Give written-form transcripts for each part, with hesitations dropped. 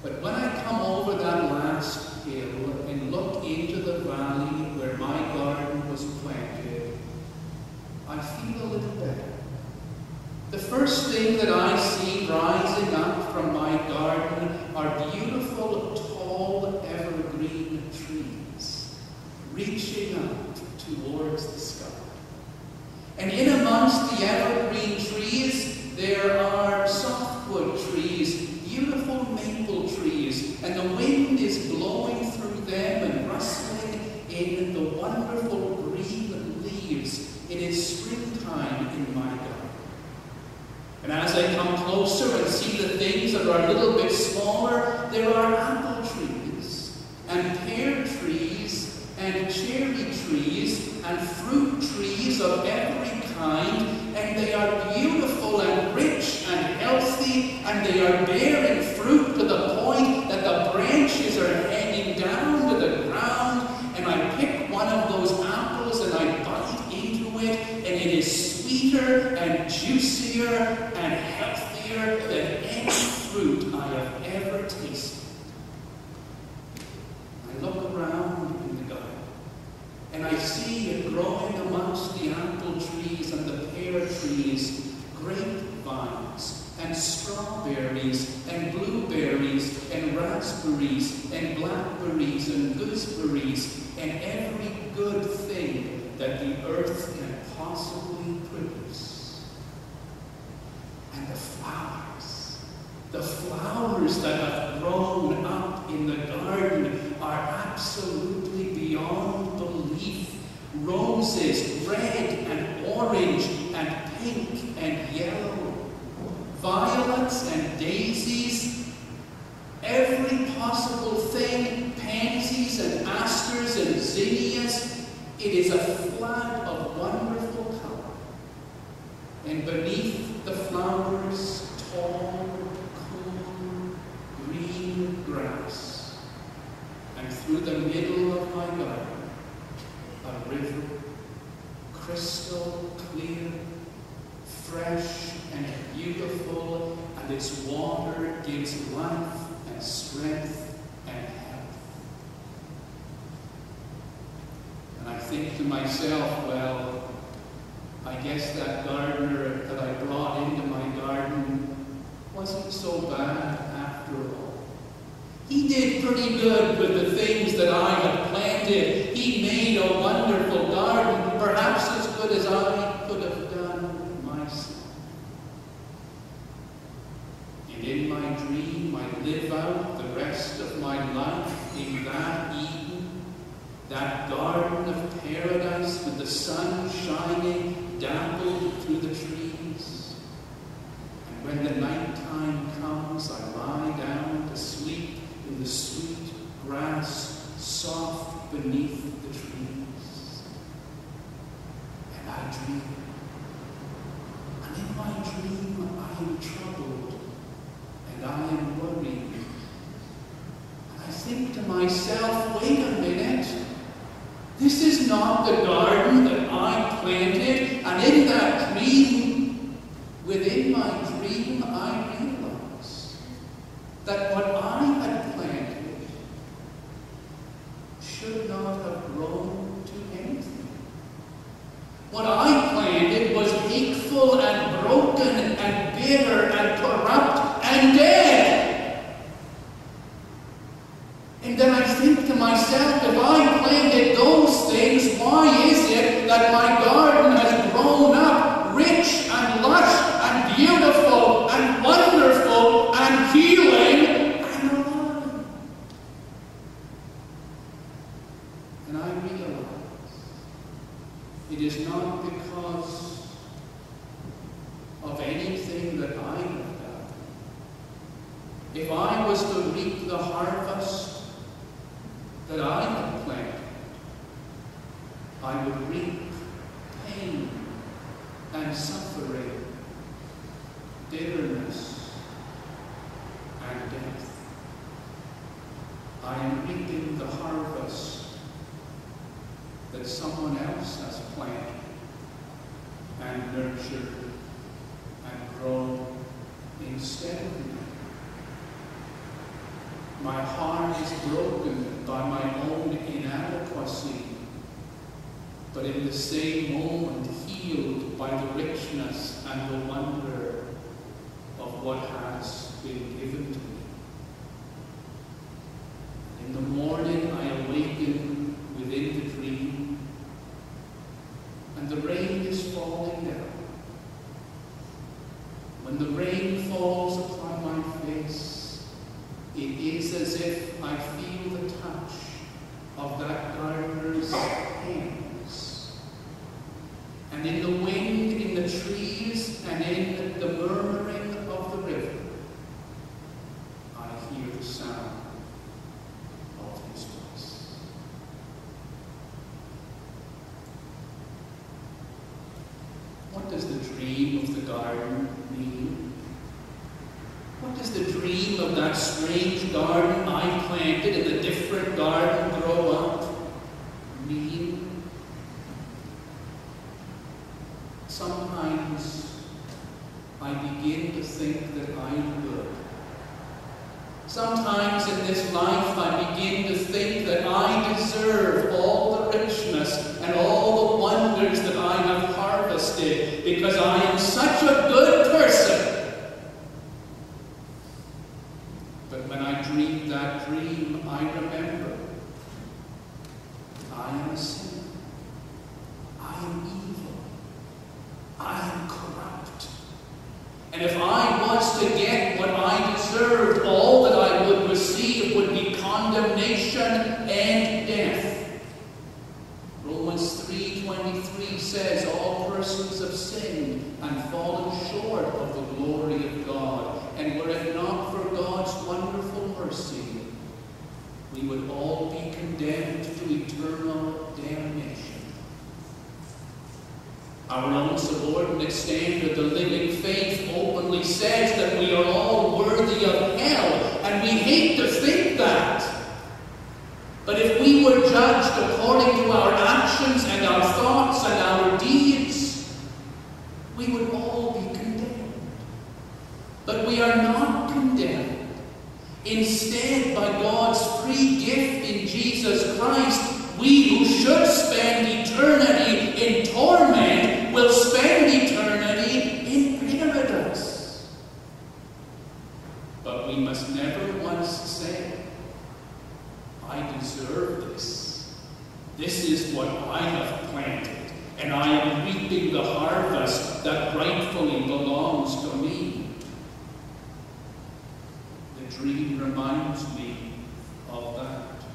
But when I come over that last hill and look into the valley where my garden was planted, I feel a little better. The first thing that I see rising up from my garden are beautiful, tall, evergreen trees, reaching up towards the sky. And in amongst the evergreen trees, there are softwood trees, beautiful maple trees, and the wind is blowing through them and rustling in the wonderful green leaves. It is springtime in my garden. And as I come closer and see the things that are a little bit smaller, there are apple trees, and pear trees, and cherry trees, and fruit trees of every kind, and they are beautiful and rich and healthy, and they are bearing fruit to the point that the branches are hanging down to the ground, and I pick one of those apples and I bite into it, and it is sweeter and juicier and healthier than any fruit I have ever tasted. I look around in the garden, and I see it growing amongst the apple trees and the pear trees, grapevines and strawberries and blueberries and raspberries and blackberries and gooseberries and every good thing that the earth can possibly produce. And the flowers that have grown up in the garden are absolutely beyond belief. Roses, red and orange and pink and yellow, violets and daisies, every possible thing, pansies and asters and zinnias. It is a flood of wonderful color. And beneath the flowers, tall, cool, green grass. And through the middle of my garden, a river, crystal clear, fresh and beautiful, and its water gives life and strength and health. And I think to myself, well, I guess that gardener that I brought into my garden wasn't so bad after all. He did pretty good with the things that I had planted. He made a wonderful garden, perhaps as good as I could have done myself. And in my dream, I live out the rest of my life in that Eden, that garden of paradise with the sun shining, dappled through the trees. And when the nighttime comes, I lie down to sleep in the sweet grass, soft beneath the trees. And I dream. And in my dream, I am troubled, and I am worried. And I think to myself, wait a minute. This is not the garden that I planted. And in that dream, within my dream, I realized that what I had planted should not have grown to anything. What I planted was hateful and broken and bitter and corrupt and dead. And then I think to myself, if I planted those things, why is it that my garden has grown up rich and lush and beautiful and wonderful and healing and alive? And I realize it is not because of anything that I have done. If I was to reap the harvest that I had planted, I would reap pain and suffering, bitterness and death. I am reaping the harvest that someone else has planted and nurtured and grown instead of me. My heart is broken by my own inadequacy, but in the same moment healed by the richness and the wonder of what has been given to me. In the morning I awaken within the dream, and the rain is falling down. When the rain falls upon my face, it is as if I feel the touch of that gardener's hands. And in the wind, in the trees, and in the murmuring of the river, I hear the sound of his voice. What does the dream of the garden mean? What does the dream of that strange garden I planted in a different garden grow up mean? Sometimes I begin to think that I'm good. Sometimes in this life I begin to think that I deserve all the richness and all the wonders that I have harvested because I am such a good person. But when I dreamed that dream, I remember I am a sinner. I am evil. I am corrupt. And if I was to get what I deserved, all that I would receive would be condemnation and death. Romans 3:23 says, all persons have sinned and fallen short of the glory of God. And were it not for God's wonderful mercy, we would all be condemned to eternal damnation. Our own subordinate standard, the living faith, openly says that we are all worthy of hell, and we hate to think that. But if we were judged according to our actions and our thoughts and our deeds, we would all be condemned. But we are not condemned. Instead, by God's free gift in Jesus Christ, we who should spend eternity in torment will spend eternity in paradise. But we must never once say, I deserve this. This is what I have planted, and I am reaping the harvest that rightfully belongs to me. The dream reminds me of that.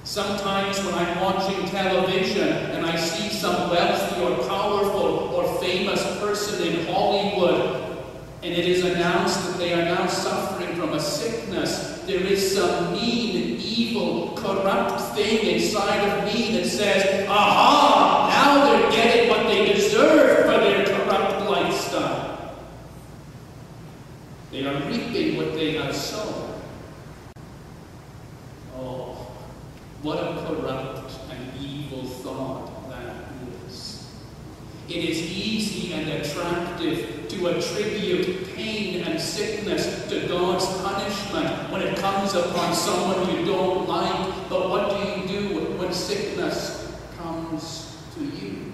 Sometimes when I'm watching television and I see some wealthy or powerful or famous person in Hollywood, and it is announced that they are now suffering from a sickness, there is some mean, evil, corrupt thing inside of me that says, aha, now they're getting what they deserve for their corrupt lifestyle. They are reaping what they have sown. Oh, what a corrupt and evil thought that is. It is easy and attractive to attribute pain and sickness to God's punishment when it comes upon someone you don't like. But what do you do when sickness comes to you?